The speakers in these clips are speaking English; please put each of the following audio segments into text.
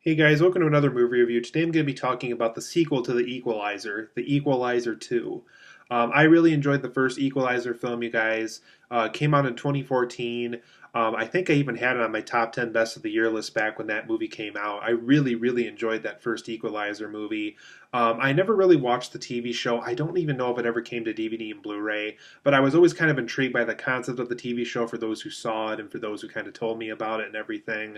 Hey guys, welcome to another movie review. Today I'm going to be talking about the sequel to The Equalizer, The Equalizer 2. I really enjoyed the first Equalizer film, you guys. Came out in 2014. I think I even had it on my top 10 best of the year list back when that movie came out. I really, really enjoyed that first Equalizer movie. I never really watched the TV show. I don't even know if it ever came to DVD and Blu-ray, but I was always kind of intrigued by the concept of the TV show for those who saw it and for those who kind of told me about it and everything.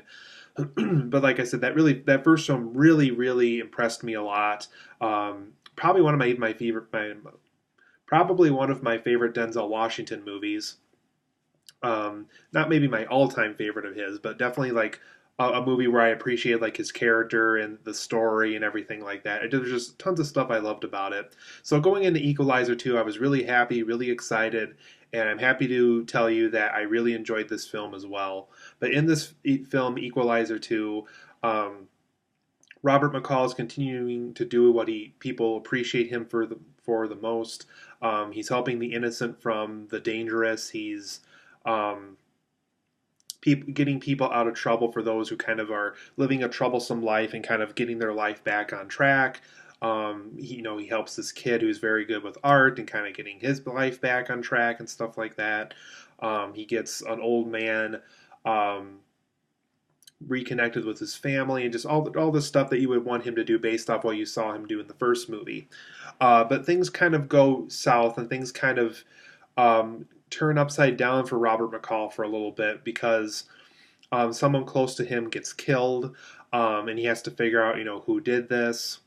But like I said, that first film really impressed me a lot. Probably one of probably one of my favorite Denzel Washington movies. Not maybe my all-time favorite of his, but definitely like a movie where I appreciate like his character and the story and everything like that. There's just tons of stuff I loved about it. So going into Equalizer 2, I was really happy, really excited, and I'm happy to tell you that I really enjoyed this film as well. But in this film, Equalizer 2, Robert McCall is continuing to do what he people appreciate him for the most. He's helping the innocent from the dangerous. He's um, getting people out of trouble for those who kind of are living a troublesome life and kind of getting their life back on track. He helps this kid who's very good with art and kind of getting his life back on track and stuff like that. He gets an old man um, reconnected with his family and just all the stuff that you would want him to do based off what you saw him do in the first movie. But things kind of go south and things kind of turn upside down for Robert McCall for a little bit because someone close to him gets killed, and he has to figure out, who did this,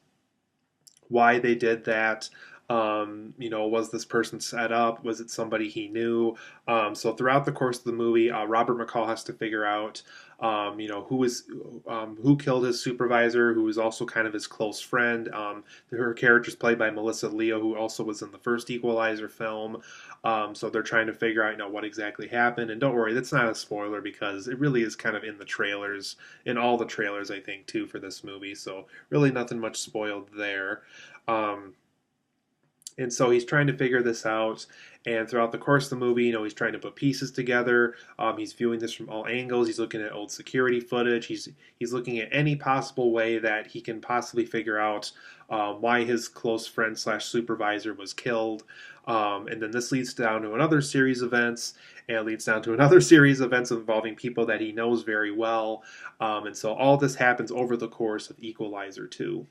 why they did that. Was this person set up? Was it somebody he knew? So throughout the course of the movie, Robert McCall has to figure out, who killed his supervisor, who was also kind of his close friend. Her character is played by Melissa Leo, who also was in the first Equalizer film. So they're trying to figure out, what exactly happened. And don't worry, that's not a spoiler because it really is kind of in the trailers, in all the trailers, I think, too, for this movie. So really nothing much spoiled there. Um, and so he's trying to figure this out. And throughout the course of the movie, he's trying to put pieces together. He's viewing this from all angles. He's looking at old security footage. He's looking at any possible way that he can possibly figure out why his close friend slash supervisor was killed. And then this leads down to another series of events, and it leads down to another series of events involving people that he knows very well. And so all this happens over the course of Equalizer 2.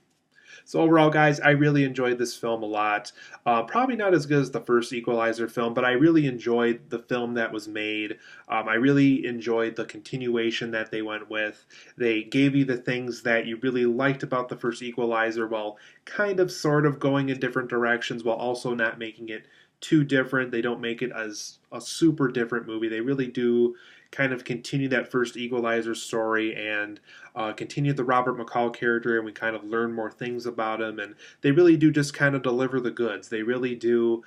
So overall, guys, I really enjoyed this film a lot. Probably not as good as the first Equalizer film, but I really enjoyed the film that was made. I really enjoyed the continuation that they went with. They gave you the things that you really liked about the first Equalizer while kind of sort of going in different directions while also not making it too different. They don't make it as a super different movie. They really do kind of continue that first Equalizer story and continue the Robert McCall character, and we kind of learn more things about him. And they really do just kind of deliver the goods. They really do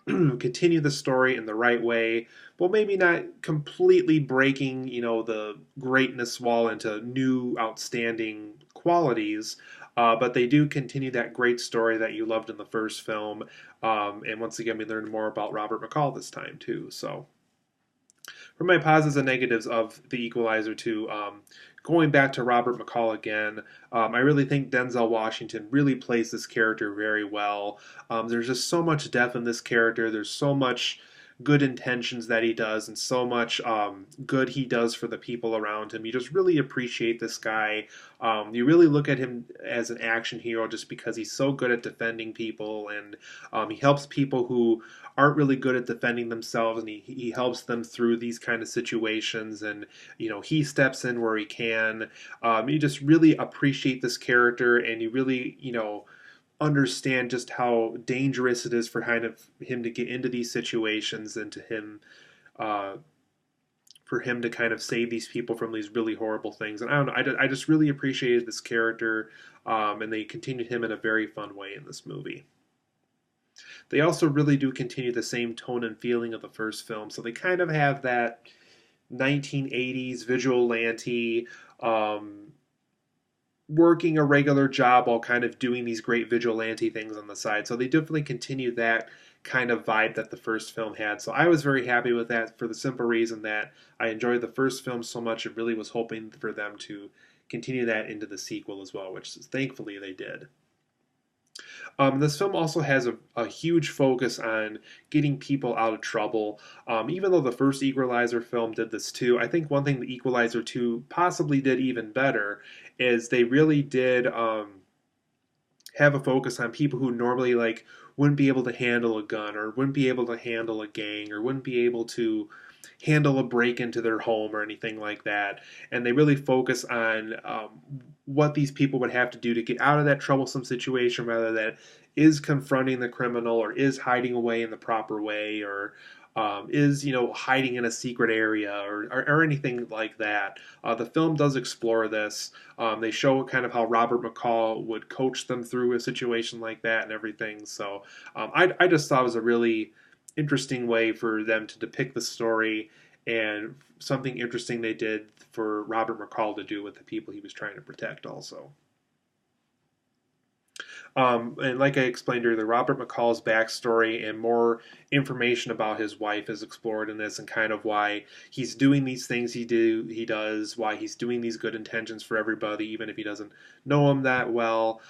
continue the story in the right way. Well, maybe not completely breaking, the greatness wall into new outstanding qualities. But they do continue that great story that you loved in the first film. And once again, we learned more about Robert McCall this time, too. So, for my positives and negatives of The Equalizer 2, going back to Robert McCall again, I really think Denzel Washington really plays this character very well. There's just so much depth in this character. There's so much good intentions that he does and so much good he does for the people around him. You just really appreciate this guy. You really look at him as an action hero just because he's so good at defending people, and he helps people who aren't really good at defending themselves, and he helps them through these kind of situations, and he steps in where he can. You just really appreciate this character, and you really understand just how dangerous it is for him to get into these situations, and to him for him to kind of save these people from these really horrible things. And I don't know, I just really appreciated this character, and they continued him in a very fun way in this movie. They also really do continue the same tone and feeling of the first film, so they kind of have that 1980s vigilante, working a regular job while kind of doing these great vigilante things on the side. So they definitely continue that kind of vibe that the first film had. So I was very happy with that for the simple reason that I enjoyed the first film so much. I really was hoping for them to continue that into the sequel as well, which thankfully they did. This film also has a huge focus on getting people out of trouble. Even though the first Equalizer film did this too, I think one thing the Equalizer 2 possibly did even better is they really did have a focus on people who normally like wouldn't be able to handle a gun or wouldn't be able to handle a gang or wouldn't be able to handle a break into their home or anything like that. And they really focus on what these people would have to do to get out of that troublesome situation, whether that is confronting the criminal or is hiding away in the proper way or is hiding in a secret area or anything like that. The film does explore this. They show kind of how Robert McCall would coach them through a situation like that and everything. So I just thought it was a really interesting way for them to depict the story and something interesting they did for Robert McCall to do with the people he was trying to protect also. And like I explained earlier, Robert McCall's backstory and more information about his wife is explored in this, and kind of why he's doing these things he does, why he's doing these good intentions for everybody, even if he doesn't know him that well.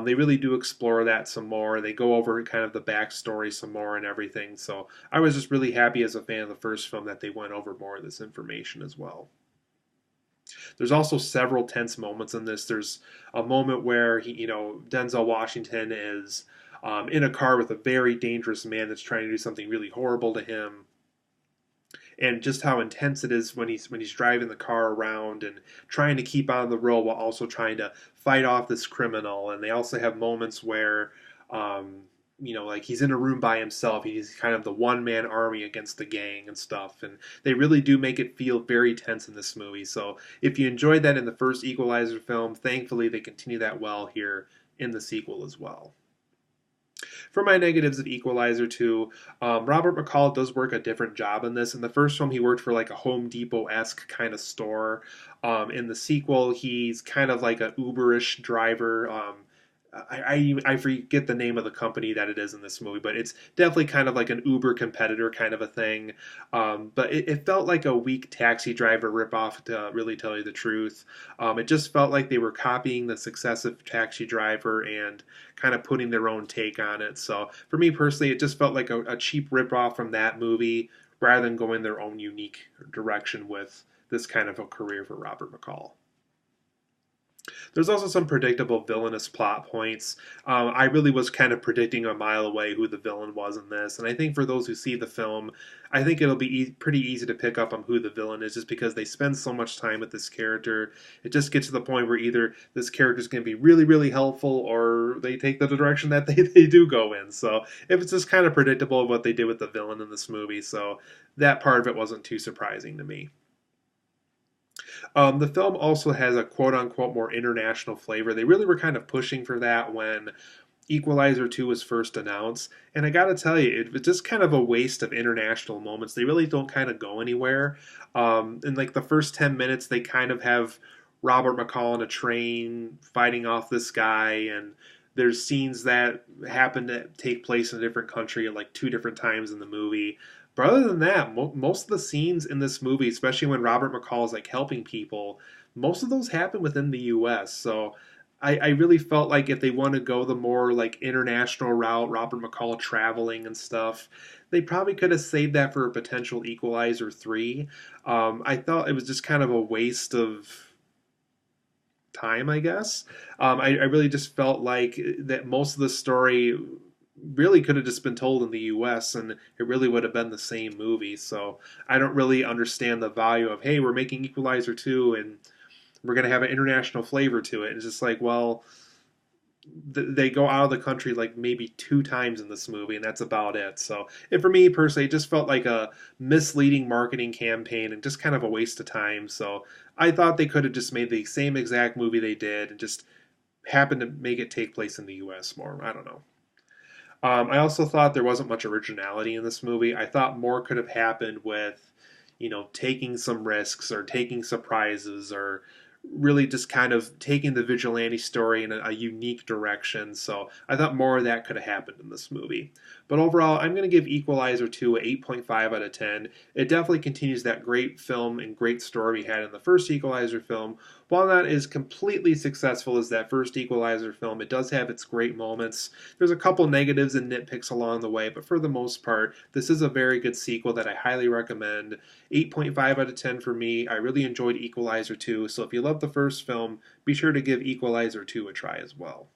They really do explore that some more. They go over kind of the backstory some more and everything. So I was just really happy as a fan of the first film that they went over more of this information as well. There's also several tense moments in this. There's a moment where Denzel Washington is in a car with a very dangerous man that's trying to do something really horrible to him, and just how intense it is when he's driving the car around and trying to keep on the road while also trying to fight off this criminal. And they also have moments where like he's in a room by himself. He's kind of the one-man army against the gang and stuff. And they really do make it feel very tense in this movie. So if you enjoyed that in the first Equalizer film, thankfully they continue that well here in the sequel as well. For my negatives of Equalizer 2, Robert McCall does work a different job in this. In the first film, he worked for like a Home Depot-esque kind of store. In the sequel, he's kind of like an Uberish driver. I forget the name of the company that it is in this movie, but it's definitely kind of like an Uber competitor kind of a thing. But it felt like a weak Taxi Driver ripoff, to really tell you the truth. It just felt like they were copying the success of Taxi Driver and kind of putting their own take on it. So for me personally, it just felt like a cheap ripoff from that movie rather than going their own unique direction with this kind of a career for Robert McCall. There's also some predictable villainous plot points. I really was kind of predicting a mile away who the villain was in this, and I think for those who see the film, I think it'll be pretty easy to pick up on who the villain is just because they spend so much time with this character. It just gets to the point where either this character is going to be really, really helpful or they take the direction that they do go in. So if it's just kind of predictable what they did with the villain in this movie, so that part of it wasn't too surprising to me. The film also has a quote unquote more international flavor. They really were kind of pushing for that when Equalizer 2 was first announced. And I gotta tell you, it was just kind of a waste of international moments. They really don't kind of go anywhere. In like the first 10 minutes, they kind of have Robert McCall on a train fighting off this guy, and there's scenes that happen to take place in a different country at like two different times in the movie. But other than that, most of the scenes in this movie, especially when Robert McCall is like helping people, most of those happen within the U.S. So I really felt like if they want to go the more like international route, Robert McCall traveling and stuff, they probably could have saved that for a potential Equalizer 3. I thought it was just kind of a waste of time, I guess. I really just felt like that most of the story really could have just been told in the US and it really would have been the same movie. So I don't really understand the value of, hey, we're making Equalizer 2 and we're going to have an international flavor to it. It's just like, well, they go out of the country like maybe two times in this movie and that's about it. So and for me personally, it just felt like a misleading marketing campaign and just kind of a waste of time. So I thought they could have just made the same exact movie they did and just happened to make it take place in the US more. I don't know. I also thought there wasn't much originality in this movie. I thought more could have happened with, taking some risks or taking surprises or really just kind of taking the vigilante story in a unique direction. So I thought more of that could have happened in this movie. But overall, I'm going to give Equalizer 2 an 8.5 out of 10. It definitely continues that great film and great story we had in the first Equalizer film. While not as completely successful as that first Equalizer film, it does have its great moments. There's a couple negatives and nitpicks along the way, but for the most part, this is a very good sequel that I highly recommend. 8.5 out of 10 for me. I really enjoyed Equalizer 2, so if you love the first film, be sure to give Equalizer 2 a try as well.